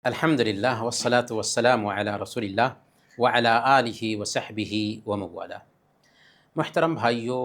الحمدللہ والصلاة والسلام علی رسول اللہ وعلی آلہ وصحبہ وموالہ۔ محترم بھائیوں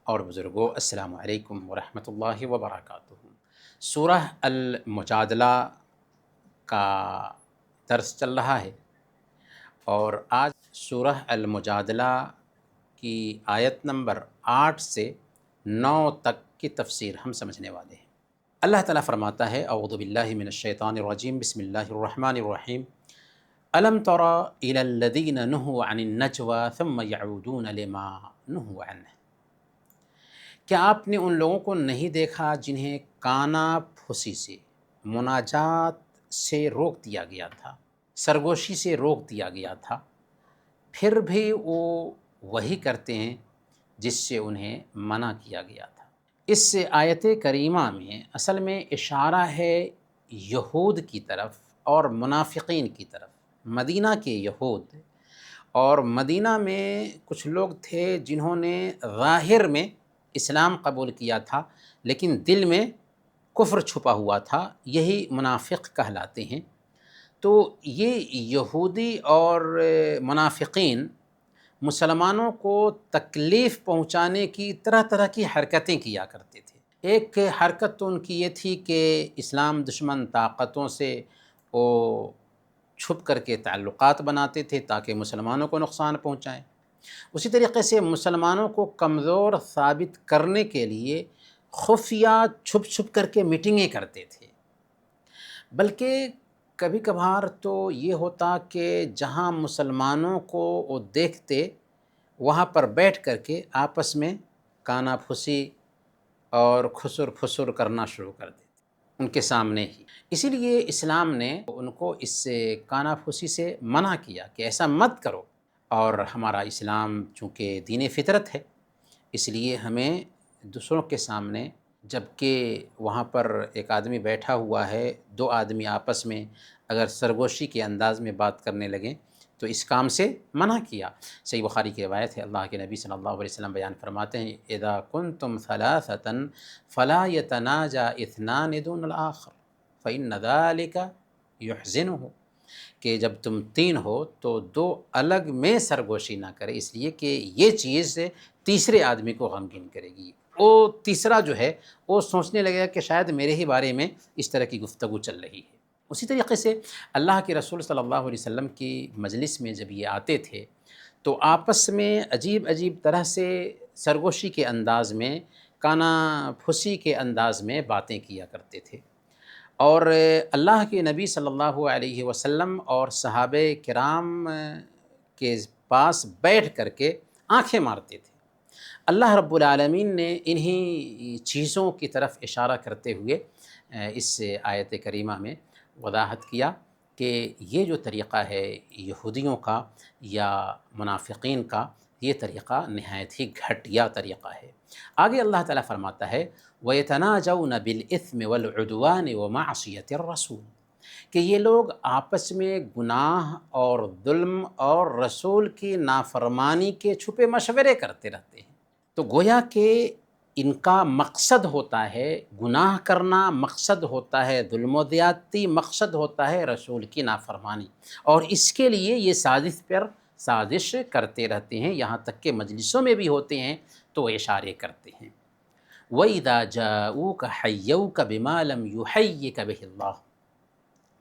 اور بزرگوں، السلام علیکم ورحمۃ اللہ وبرکاتہ۔ سورہ المجادلہ کا درس چل رہا ہے اور آج سورہ المجادلہ کی آیت نمبر 8 سے 9 تک کی تفسیر ہم سمجھنے والے ہیں۔ اللہ تعالیٰ فرماتا ہے اعوذ باللہ من الشیطان الرجیم، بسم اللہ الرحمن الرحیم۔ الم تر الی الذین نہوا عن النجوى ثم یعودون لما نہوا عنہ۔ کیا آپ نے ان لوگوں کو نہیں دیکھا جنہیں کانا پھوسی سے، مناجات سے روک دیا گیا تھا، سرگوشی سے روک دیا گیا تھا، پھر بھی وہ وہی کرتے ہیں جس سے انہیں منع کیا گیا تھا۔ اس آیت کریمہ میں اصل میں اشارہ ہے یہود کی طرف اور منافقین کی طرف۔ مدینہ کے یہود اور مدینہ میں کچھ لوگ تھے جنہوں نے ظاہر میں اسلام قبول کیا تھا لیکن دل میں کفر چھپا ہوا تھا، یہی منافق کہلاتے ہیں۔ تو یہ یہودی اور منافقین مسلمانوں کو تکلیف پہنچانے کی طرح طرح کی حرکتیں کیا کرتے تھے۔ ایک حرکت تو ان کی یہ تھی کہ اسلام دشمن طاقتوں سے وہ چھپ کر کے تعلقات بناتے تھے تاکہ مسلمانوں کو نقصان پہنچائیں۔ اسی طریقے سے مسلمانوں کو کمزور ثابت کرنے کے لیے خفیہ چھپ چھپ کر کے میٹنگیں کرتے تھے۔ بلکہ کبھی کبھار تو یہ ہوتا کہ جہاں مسلمانوں کو وہ دیکھتے وہاں پر بیٹھ کر کے آپس میں کانا پھوسی اور خسر پھسر کرنا شروع کر دیتے ان کے سامنے ہی۔ اسی لیے اسلام نے ان کو اس سے کانا پھوسی سے منع کیا کہ ایسا مت کرو، اور ہمارا اسلام چونکہ دین فطرت ہے اس لیے ہمیں دوسروں کے سامنے، جب کہ وہاں پر ایک آدمی بیٹھا ہوا ہے، دو آدمی آپس میں اگر سرگوشی کے انداز میں بات کرنے لگیں تو اس کام سے منع کیا۔ صحیح بخاری کی روایت ہے، اللہ کے نبی صلی اللہ علیہ وسلم بیان فرماتے ہیں اذا کنتم ثلاثة فلا يتناجى اثنان دون الآخر فإن ذلك يحزنه، کہ جب تم تین ہو تو دو الگ میں سرگوشی نہ کرے، اس لیے کہ یہ چیز تیسرے آدمی کو غمگین کرے گی۔ وہ تیسرا جو ہے وہ سوچنے لگے گا کہ شاید میرے ہی بارے میں اس طرح کی گفتگو چل رہی ہے۔ اسی طریقے سے اللہ کے رسول صلی اللہ علیہ وسلم کی مجلس میں جب یہ آتے تھے تو آپس میں عجیب عجیب طرح سے سرگوشی کے انداز میں، کانا پھوسی کے انداز میں باتیں کیا کرتے تھے، اور اللہ کے نبی صلی اللہ علیہ وسلم اور صحابہ کرام کے پاس بیٹھ کر کے آنکھیں مارتے تھے۔ اللہ رب العالمین نے انہی چیزوں کی طرف اشارہ کرتے ہوئے اس آیت کریمہ میں وضاحت کیا کہ یہ جو طریقہ ہے یہودیوں کا یا منافقین کا، یہ طریقہ نہایت ہی گھٹیا طریقہ ہے۔ آگے اللہ تعالیٰ فرماتا ہے وَيَتَنَاجَوْنَ بِالْإِثْمِ وَالْعُدْوَانِ وَمَعْصِيَةِ الرَّسُولِ، کہ یہ لوگ آپس میں گناہ اور ظلم اور رسول کی نافرمانی کے چھپے مشورے کرتے رہتے ہیں۔ تو گویا کہ ان کا مقصد ہوتا ہے گناہ کرنا، مقصد ہوتا ہے ظلم و زیادتی، مقصد ہوتا ہے رسول کی نافرمانی، اور اس کے لیے یہ سازش پر سازش کرتے رہتے ہیں، یہاں تک کہ مجلسوں میں بھی ہوتے ہیں تو وہ اشارے کرتے ہیں۔ وَإِذَا جَاءُوكَ حَيَّوْكَ بِمَا لَمْ يُحَيِّكَ بِهِ اللَّهُ،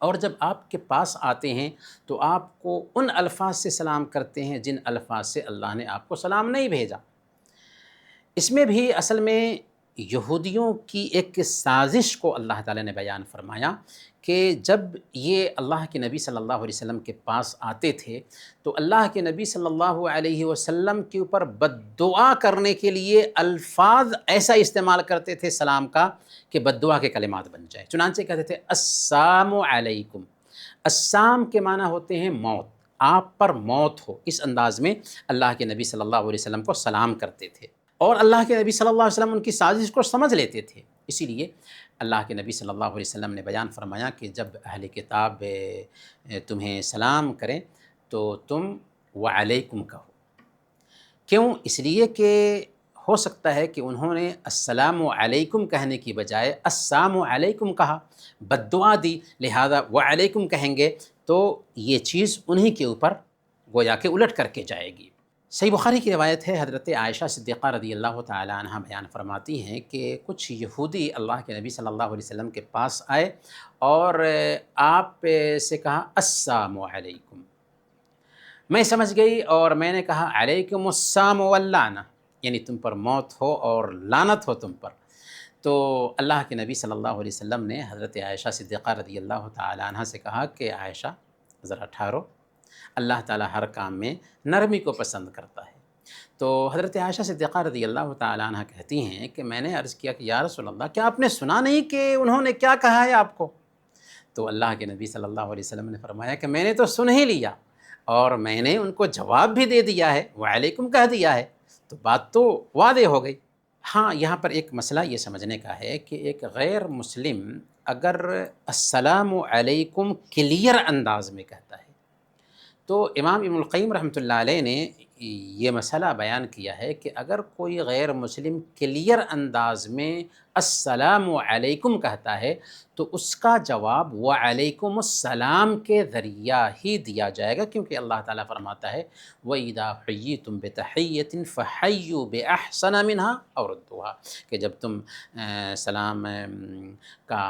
اور جب آپ کے پاس آتے ہیں تو آپ کو ان الفاظ سے سلام کرتے ہیں جن الفاظ سے اللہ نے آپ کو سلام نہیں بھیجا۔ اس میں بھی اصل میں یہودیوں کی ایک سازش کو اللہ تعالیٰ نے بیان فرمایا کہ جب یہ اللہ کے نبی صلی اللہ علیہ وسلم کے پاس آتے تھے تو اللہ کے نبی صلی اللہ علیہ وسلم کے اوپر بد دعا کرنے کے لیے الفاظ ایسا استعمال کرتے تھے سلام کا کہ بد دعا کے کلمات بن جائے۔ چنانچہ کہتے تھے السلام علیکم۔ السلام کے معنی ہوتے ہیں موت، آپ پر موت ہو، اس انداز میں اللہ کے نبی صلی اللہ علیہ وسلم کو سلام کرتے تھے، اور اللہ کے نبی صلی اللہ علیہ وسلم ان کی سازش کو سمجھ لیتے تھے۔ اسی لیے اللہ کے نبی صلی اللہ علیہ وسلم نے بیان فرمایا کہ جب اہل کتاب تمہیں سلام کریں تو تم وعلیکم کہو۔ کیوں؟ اس لیے کہ ہو سکتا ہے کہ انہوں نے السلام علیکم کہنے کی بجائے السلام علیکم کہا، بد دعا دی، لہذا وعلیکم کہیں گے تو یہ چیز انہی کے اوپر گویا کہ الٹ کر کے جائے گی۔ صحیح بخاری کی روایت ہے، حضرت عائشہ صدیقہ رضی اللہ تعالی عنہ بیان فرماتی ہیں کہ کچھ یہودی اللہ کے نبی صلی اللہ علیہ وسلم کے پاس آئے اور آپ سے کہا السلام علیکم۔ میں سمجھ گئی اور میں نے کہا علیکم السلام واللعنہ، یعنی تم پر موت ہو اور لعنت ہو تم پر۔ تو اللہ کے نبی صلی اللہ علیہ وسلم نے حضرت عائشہ صدیقہ رضی اللہ تعالی عنہ سے کہا کہ عائشہ ذرا ٹھہرو، اللہ تعالیٰ ہر کام میں نرمی کو پسند کرتا ہے۔ تو حضرت عائشہ صدیقہ رضی اللہ تعالی عنہ کہتی ہیں کہ میں نے عرض کیا کہ یا رسول اللہ، کیا آپ نے سنا نہیں کہ انہوں نے کیا کہا ہے آپ کو؟ تو اللہ کے نبی صلی اللہ علیہ وسلم نے فرمایا کہ میں نے تو سن ہی لیا اور میں نے ان کو جواب بھی دے دیا ہے، وعلیکم کہہ دیا ہے، تو بات تو واضح ہو گئی۔ ہاں، یہاں پر ایک مسئلہ یہ سمجھنے کا ہے کہ ایک غیر مسلم اگر السلام علیکم کلیئر انداز میں کہتا ہے، تو امام ابن القیم رحمۃ اللہ علیہ نے یہ مسئلہ بیان کیا ہے کہ اگر کوئی غیر مسلم کلیئر انداز میں السلام علیکم کہتا ہے تو اس کا جواب وعلیکم السلام کے ذریعہ ہی دیا جائے گا، کیونکہ اللہ تعالیٰ فرماتا ہے وَإِذَا حُيِّيتُم بِتَحِيَّةٍ فَحَيُّوا بِأَحْسَنَ مِنْهَا أَوْ رُدُّوهَا، کہ جب تم سلام کا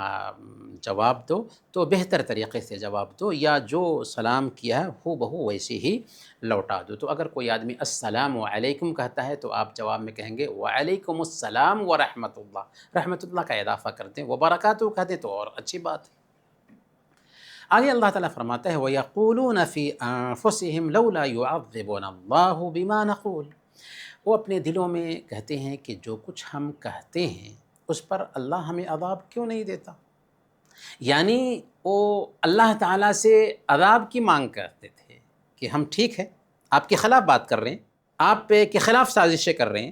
جواب دو تو بہتر طریقے سے جواب دو، یا جو سلام کیا ہے ہو بہو ویسے ہی لوٹا دو۔ تو اگر کوئی آدمی السلام علیکم کہتا ہے تو آپ جواب میں کہیں گے وعلیکم السلام ورحمۃ اللہ، رحمۃ اللہ کا اضافہ کرتے ہیں، وبرکاتہ کہتے تو اور اچھی بات ہے۔ آگے اللہ تعالیٰ فرماتا ہے وَيَقُولُونَ فِي أَنفُسِهِمْ لَوْلَا يُعَذِّبُنَا اللَّهُ بِمَا نَقُولُ، وہ اپنے دلوں میں کہتے ہیں کہ جو کچھ ہم کہتے ہیں اس پر اللہ ہمیں عذاب کیوں نہیں دیتا؟ یعنی وہ اللہ تعالیٰ سے عذاب کی مانگ کرتے تھے کہ ہم ٹھیک ہے آپ کے خلاف بات کر رہے ہیں، آپ کے خلاف سازشیں کر رہے ہیں،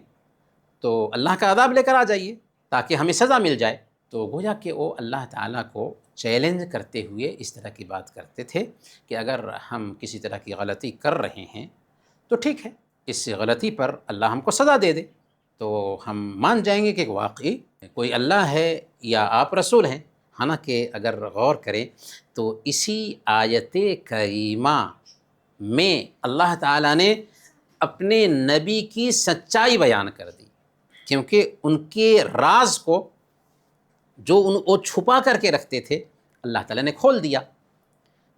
تو اللہ کا عذاب لے کر آ جائیے تاکہ ہمیں سزا مل جائے۔ تو گویا کہ وہ اللہ تعالیٰ کو چیلنج کرتے ہوئے اس طرح کی بات کرتے تھے کہ اگر ہم کسی طرح کی غلطی کر رہے ہیں تو ٹھیک ہے، اس غلطی پر اللہ ہم کو سزا دے دے تو ہم مان جائیں گے کہ واقعی کوئی اللہ ہے یا آپ رسول ہیں۔ حالانکہ اگر غور کریں تو اسی آیت کریمہ میں اللہ تعالیٰ نے اپنے نبی کی سچائی بیان کر دی، کیونکہ ان کے راز کو جو وہ چھپا کر کے رکھتے تھے اللہ تعالیٰ نے کھول دیا۔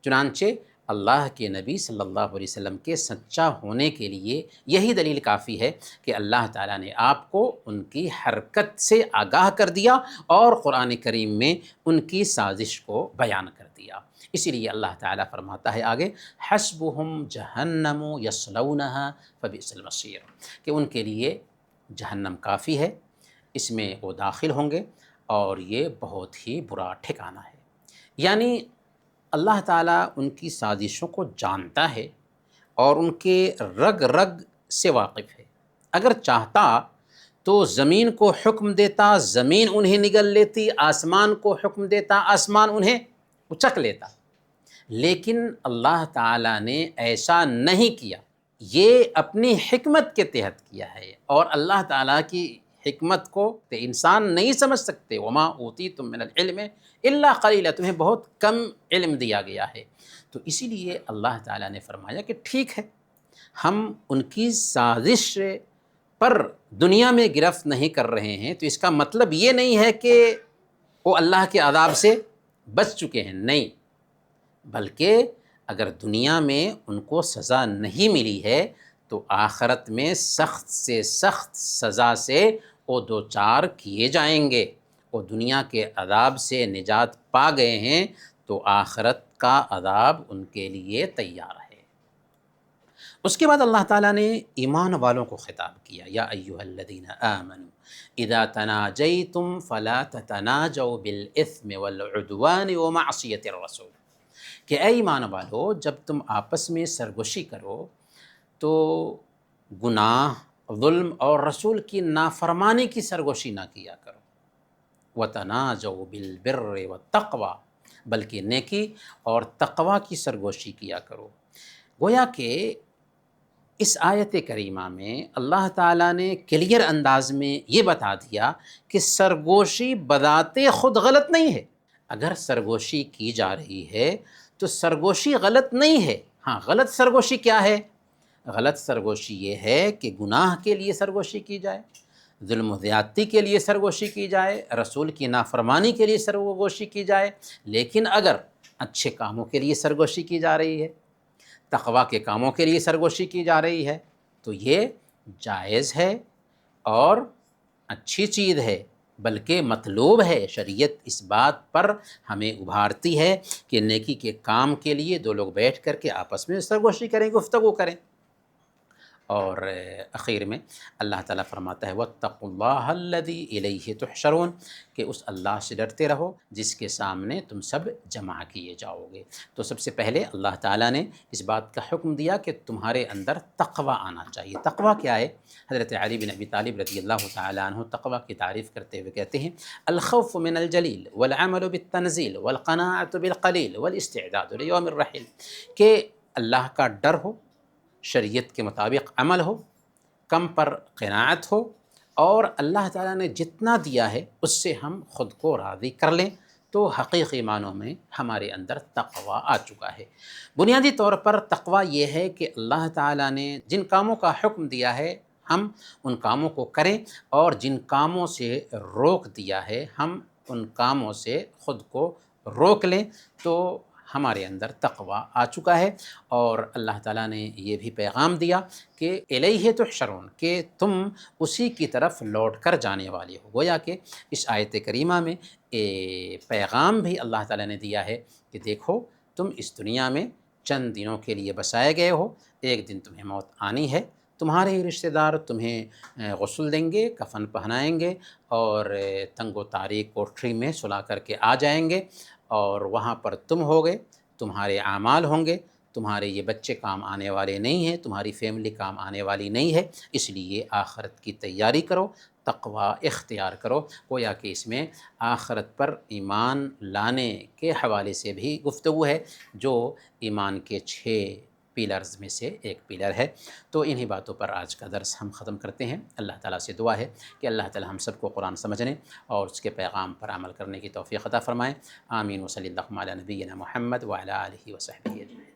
چنانچہ اللہ کے نبی صلی اللہ علیہ وسلم کے سچا ہونے کے لیے یہی دلیل کافی ہے کہ اللہ تعالیٰ نے آپ کو ان کی حرکت سے آگاہ کر دیا اور قرآن کریم میں ان کی سازش کو بیان کر دیا۔ اسی لیے اللہ تعالیٰ فرماتا ہے آگے حسبہم جہنم یصلونہا فبئس المصیر، کہ ان کے لیے جہنم کافی ہے، اس میں وہ داخل ہوں گے اور یہ بہت ہی برا ٹھکانہ ہے۔ یعنی اللہ تعالیٰ ان کی سازشوں کو جانتا ہے اور ان کے رگ رگ سے واقف ہے۔ اگر چاہتا تو زمین کو حکم دیتا، زمین انہیں نگل لیتی، آسمان کو حکم دیتا، آسمان انہیں اچک لیتا، لیکن اللہ تعالیٰ نے ایسا نہیں کیا، یہ اپنی حکمت کے تحت کیا ہے، اور اللہ تعالیٰ کی حکمت کو انسان نہیں سمجھ سکتے۔ وما اوتیتم من العلم الا قلیلا، تمہیں بہت کم علم دیا گیا ہے۔ تو اسی لیے اللہ تعالیٰ نے فرمایا کہ ٹھیک ہے، ہم ان کی سازش پر دنیا میں گرفت نہیں کر رہے ہیں تو اس کا مطلب یہ نہیں ہے کہ وہ اللہ کے عذاب سے بچ چکے ہیں، نہیں، بلکہ اگر دنیا میں ان کو سزا نہیں ملی ہے تو آخرت میں سخت سے سخت سزا سے وہ دوچار کیے جائیں گے۔ وہ دنیا کے عذاب سے نجات پا گئے ہیں تو آخرت کا عذاب ان کے لیے تیار ہے۔ اس کے بعد اللہ تعالیٰ نے ایمان والوں کو خطاب کیا، یا ایھا الذین آمنوا اذا تناجیتم فلا تتناجوا بالاثم والعدوان ومعصیۃ الرسول، کہ اے ایمان والو جب تم آپس میں سرگوشی کرو تو گناہ، ظلم اور رسول کی نافرمانی کی سرگوشی نہ کیا کرو۔ وَتَنَاجَوْا بِالْبِرِّ وَالتَّقْوَى، بلکہ نیکی اور تقوی کی سرگوشی کیا کرو۔ گویا کہ اس آیت کریمہ میں اللہ تعالیٰ نے کلیئر انداز میں یہ بتا دیا کہ سرگوشی بذات خود غلط نہیں ہے۔ اگر سرگوشی کی جا رہی ہے تو سرگوشی غلط نہیں ہے۔ ہاں، غلط سرگوشی کیا ہے؟ غلط سرگوشی یہ ہے کہ گناہ کے لیے سرگوشی کی جائے، ظلم و زیادتی کے لیے سرگوشی کی جائے، رسول کی نافرمانی کے لیے سرگوشی کی جائے۔ لیکن اگر اچھے کاموں کے لیے سرگوشی کی جا رہی ہے، تقویٰ کے کاموں کے لیے سرگوشی کی جا رہی ہے، تو یہ جائز ہے اور اچھی چیز ہے، بلکہ مطلوب ہے۔ شریعت اس بات پر ہمیں ابھارتی ہے کہ نیکی کے کام کے لیے دو لوگ بیٹھ کر کے آپس میں سرگوشی کریں، گفتگو کریں۔ اور اخیر میں اللہ تعالیٰ فرماتا ہے وَاتَّقُوا اللَّهَ الَّذِي إِلَيْهِ تُحْشَرُونَ، کہ اس اللہ سے ڈرتے رہو جس کے سامنے تم سب جمع کیے جاؤ گے۔ تو سب سے پہلے اللہ تعالیٰ نے اس بات کا حکم دیا کہ تمہارے اندر تقویٰ آنا چاہیے۔ تقویٰ کیا ہے؟ حضرت علی بن ابی طالب رضی اللہ تعالیٰ عنہ تقویٰ کی تعریف کرتے ہوئے کہتے ہیں الخوف من الجلیل والعمل بالتنزیل والقناعة بالقلیل والاستعداد لیوم الرحیل، کہ اللہ کا ڈر ہو، شریعت کے مطابق عمل ہو، کم پر قناعت ہو، اور اللہ تعالیٰ نے جتنا دیا ہے اس سے ہم خود کو راضی کر لیں، تو حقیقی معنوں میں ہمارے اندر تقویٰ آ چکا ہے۔ بنیادی طور پر تقویٰ یہ ہے کہ اللہ تعالیٰ نے جن کاموں کا حکم دیا ہے ہم ان کاموں کو کریں، اور جن کاموں سے روک دیا ہے ہم ان کاموں سے خود کو روک لیں، تو ہمارے اندر تقویٰ آ چکا ہے۔ اور اللہ تعالیٰ نے یہ بھی پیغام دیا کہ الیہ تحشرون، کہ تم اسی کی طرف لوٹ کر جانے والے ہو۔ گویا کہ اس آیت کریمہ میں پیغام بھی اللہ تعالیٰ نے دیا ہے کہ دیکھو تم اس دنیا میں چند دنوں کے لیے بسائے گئے ہو، ایک دن تمہیں موت آنی ہے، تمہارے ہی رشتہ دار تمہیں غسل دیں گے، کفن پہنائیں گے، اور تنگ و تاریک کوٹھری میں سلا کر کے آ جائیں گے، اور وہاں پر تم ہوگے، تمہارے اعمال ہوں گے، تمہارے یہ بچے کام آنے والے نہیں ہیں، تمہاری فیملی کام آنے والی نہیں ہے، اس لیے آخرت کی تیاری کرو، تقویٰ اختیار کرو۔ گویا کہ اس میں آخرت پر ایمان لانے کے حوالے سے بھی گفتگو ہے، جو ایمان کے 6 پیلرز میں سے ایک پیلر ہے۔ تو انہی باتوں پر آج کا درس ہم ختم کرتے ہیں۔ اللہ تعالیٰ سے دعا ہے کہ اللہ تعالیٰ ہم سب کو قرآن سمجھنے اور اس کے پیغام پر عمل کرنے کی توفیق عطا فرمائے۔ آمین۔ وصلی اللہ علی نبینا محمد وعلی آلہ وصحبہ اجمعین۔